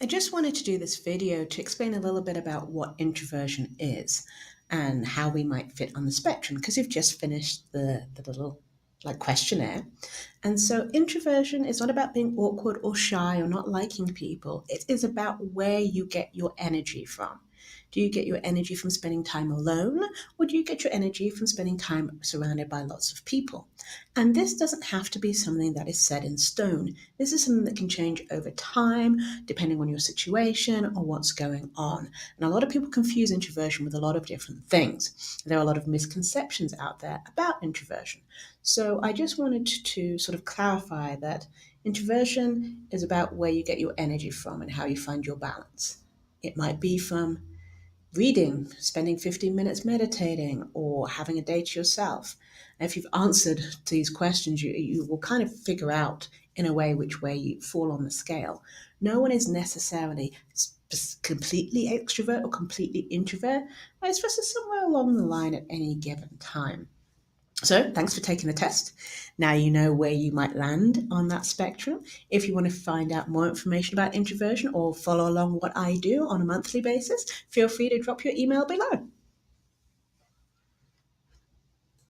I just wanted to do this video to explain a little bit about what introversion is and how we might fit on the spectrum because you've just finished the little questionnaire. And so introversion is not about being awkward or shy or not liking people. It is about where you get your energy from. Do you get your energy from spending time alone, or do you get your energy from spending time surrounded by lots of people? And this doesn't have to be something that is set in stone. This is something that can change over time, depending on your situation or what's going on. And a lot of people confuse introversion with a lot of different things. There are a lot of misconceptions out there about introversion. So I just wanted to sort of clarify that introversion is about where you get your energy from and how you find your balance. It might be from reading, spending 15 minutes meditating, or having a day to yourself. And if you've answered these questions, you will kind of figure out in a way which way you fall on the scale. No one is necessarily completely extrovert or completely introvert, but it's just somewhere along the line at any given time. So, thanks for taking the test. Now you know where you might land on that spectrum. If you want to find out more information about introversion or follow along what I do on a monthly basis, feel free to drop your email below.